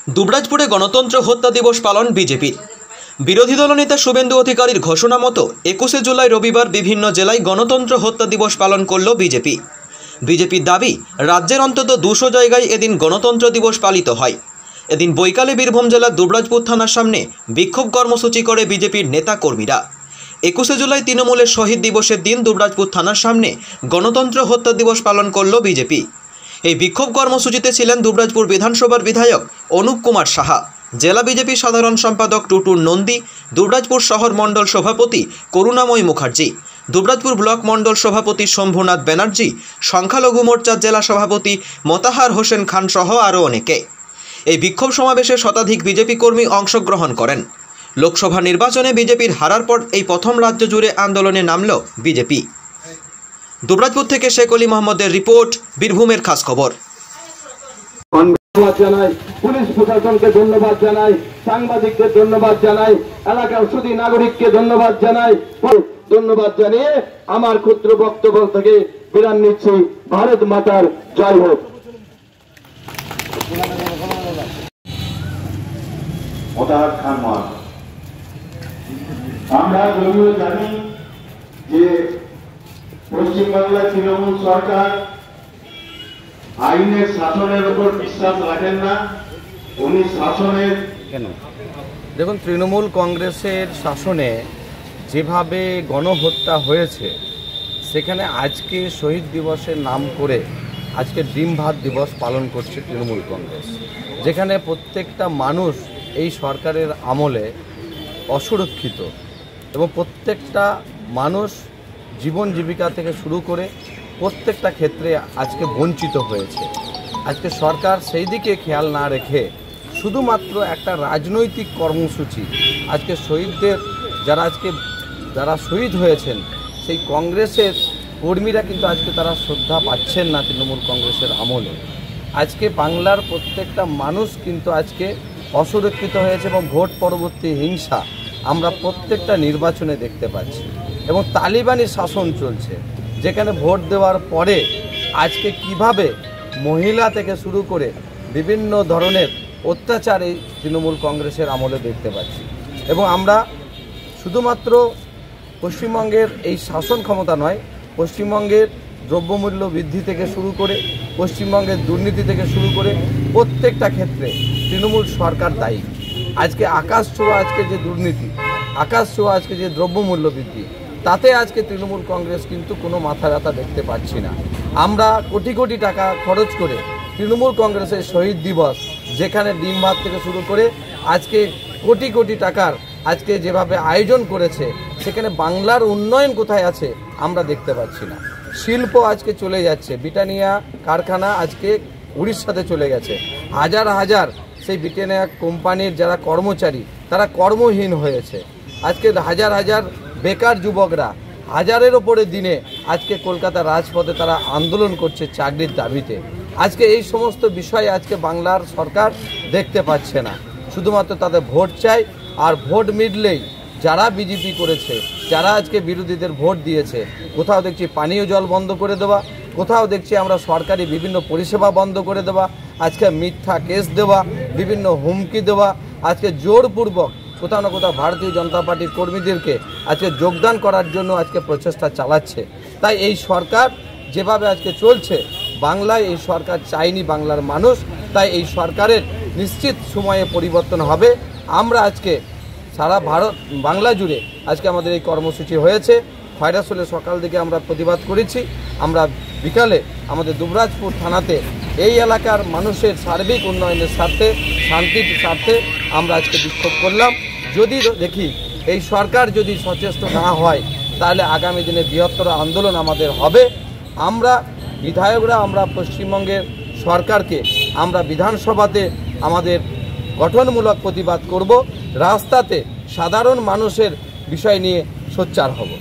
দুবরাজপুরে গণতন্ত্র হত্যা দিবস পালন বিজেপির। বিরোধী দলনেতা শুভেন্দু অধিকারীর ঘোষণা মতো 21শে জুলাই রবিবার বিভিন্ন জেলায় গণতন্ত্র হত্যা দিবস পালন করল বিজেপি। বিজেপির দাবি, রাজ্যের অন্তত 200 জায়গায় এদিন গণতন্ত্র দিবস পালিত হয়। এদিন বৈকালে বীরভূম জেলার দুবরাজপুর থানার সামনে বিক্ষোভ কর্মসূচি করে বিজেপির নেতা কর্মীরা। 21শে জুলাই তৃণমূলের শহীদ দিবসের দিন দুবরাজপুর থানার সামনে গণতন্ত্র হত্যা দিবস পালন করল বিজেপি। এই বিক্ষোভ কর্মসূচিতে ছিলেন দুবরাজপুর বিধানসভার বিধায়ক অনুপ কুমার সাহা, জেলা বিজেপি সাধারণ সম্পাদক টুটুল নন্দী, দুবরাজপুর শহর মণ্ডল সভাপতি করুণাময় মুখার্জি, দুবরাজপুর ব্লক মণ্ডল সভাপতি শম্ভুনাথ ব্যানার্জি, সংখ্যালঘু মোর্চার জেলা সভাপতি মোতাহার হোসেন খান সহ আরও অনেকে। এই বিক্ষোভ সমাবেশে শতাধিক বিজেপি কর্মী অংশগ্রহণ করেন। লোকসভা নির্বাচনে বিজেপির হারার পর এই প্রথম রাজ্য জুড়ে আন্দোলনে নামল বিজেপি। দুবরাজপুর থেকে শেখ অলি মোহাম্মদের রিপোর্ট, বীরভূমের খাস খবর। পুলিশ প্রশাসনকে ধন্যবাদ জানাই, সাংবাদিকদের ধন্যবাদ জানাই, এলাকার সুধী নাগরিককে ধন্যবাদ জানাই। ধন্যবাদ জানিয়ে আমার ক্ষুদ্র বক্তব্য থেকে বিরাম নিচ্ছি। ভারত মাতার জয় হোক। আমরা যদিও জানি যে পশ্চিমবাংলার তৃণমূল সরকার আইনের শাসনের উপর বিশ্বাস রাখেন না। উনি শাসনের দেখুন, তৃণমূল কংগ্রেসের শাসনে যেভাবে গণহত্যা হয়েছে, সেখানে আজকে শহীদ দিবসের নাম করে আজকে ডিম ভাত দিবস পালন করছে তৃণমূল কংগ্রেস, যেখানে প্রত্যেকটা মানুষ এই সরকারের আমলে অসুরক্ষিত এবং প্রত্যেকটা মানুষ জীবন জীবিকা থেকে শুরু করে প্রত্যেকটা ক্ষেত্রে আজকে বঞ্চিত হয়েছে। আজকে সরকার সেই দিকে খেয়াল না রেখে শুধুমাত্র একটা রাজনৈতিক কর্মসূচি, আজকে শহীদদের যারা শহীদ হয়েছেন সেই কংগ্রেসের কর্মীরা কিন্তু আজকে তারা শ্রদ্ধা পাচ্ছেন না তৃণমূল কংগ্রেসের আমলে। আজকে বাংলার প্রত্যেকটা মানুষ কিন্তু আজকে অসুরক্ষিত হয়েছে এবং ভোট পরবর্তী হিংসা আমরা প্রত্যেকটা নির্বাচনে দেখতে পাচ্ছি এবং তালিবানি শাসন চলছে, যেখানে ভোট দেওয়ার পরে আজকে কিভাবে মহিলা থেকে শুরু করে বিভিন্ন ধরনের অত্যাচার এই তৃণমূল কংগ্রেসের আমলে দেখতে পাচ্ছি। এবং আমরা শুধুমাত্র পশ্চিমবঙ্গের এই শাসন ক্ষমতা নয়, পশ্চিমবঙ্গের দ্রব্যমূল্য বৃদ্ধি থেকে শুরু করে পশ্চিমবঙ্গের দুর্নীতি থেকে শুরু করে প্রত্যেকটা ক্ষেত্রে তৃণমূল সরকার দায়ী। আজকে আকাশ ছোঁয়া আজকে যে দুর্নীতি, আকাশ ছোঁয়া আজকে যে দ্রব্যমূল্য বৃদ্ধি, তাতে আজকে তৃণমূল কংগ্রেস কিন্তু কোনো মাথা ব্যথা দেখতে পাচ্ছি না। আমরা কোটি কোটি টাকা খরচ করে তৃণমূল কংগ্রেসের শহীদ দিবস, যেখানে ডিম ভাত থেকে শুরু করে আজকে কোটি কোটি টাকার আজকে যেভাবে আয়োজন করেছে, সেখানে বাংলার উন্নয়ন কোথায় আছে আমরা দেখতে পাচ্ছি না। শিল্প আজকে চলে যাচ্ছে, ব্রিটানিয়া কারখানা আজকে উড়িষ্যাতে চলে গেছে। হাজার হাজার সেই ব্রিটানিয়া কোম্পানির যারা কর্মচারী তারা কর্মহীন হয়েছে। আজকে হাজার হাজার বেকার যুবকরা হাজারের ওপরে দিনে আজকে কলকাতার রাজপথে তারা আন্দোলন করছে চাকরির দাবিতে। আজকে এই সমস্ত বিষয় আজকে বাংলার সরকার দেখতে পাচ্ছে না। শুধুমাত্র তাদের ভোট চাই, আর ভোট মিটলেই যারা বিজেপি করেছে, যারা আজকে বিরোধীদের ভোট দিয়েছে, কোথাও দেখছি পানীয় জল বন্ধ করে দেওয়া, কোথাও দেখছি আমরা সরকারি বিভিন্ন পরিষেবা বন্ধ করে দেওয়া, আজকে মিথ্যা কেস দেওয়া, বিভিন্ন হুমকি দেওয়া, আজকে জোরপূর্বক কোথাও না কোথাও ভারতীয় জনতা পার্টির কর্মীদেরকে আজকে যোগদান করার জন্য আজকে প্রচেষ্টা চালাচ্ছে। তাই এই সরকার যেভাবে আজকে চলছে, বাংলায় এই সরকার চায়নি বাংলার মানুষ। তাই এই সরকারের নিশ্চিত সময়ে পরিবর্তন হবে। আমরা আজকে সারা বাংলা জুড়ে আজকে আমাদের এই কর্মসূচি হয়েছে। খয়রাসোলে সকাল দিকে আমরা প্রতিবাদ করেছি, আমরা বিকালে আমাদের দুবরাজপুর থানাতে এই এলাকার মানুষের সার্বিক উন্নয়নের স্বার্থে, শান্তির স্বার্থে আমরা আজকে বিক্ষোভ করলাম। যদি দেখি এই সরকার যদি সচেষ্ট না হয়, তাহলে আগামী দিনে বৃহত্তর আন্দোলন আমাদের হবে। আমরা বিধায়করা, আমরা পশ্চিমবঙ্গের সরকারকে আমরা বিধানসভাতে আমাদের গঠনমূলক প্রতিবাদ করব, রাস্তাতে সাধারণ মানুষের বিষয় নিয়ে সোচ্চার হব।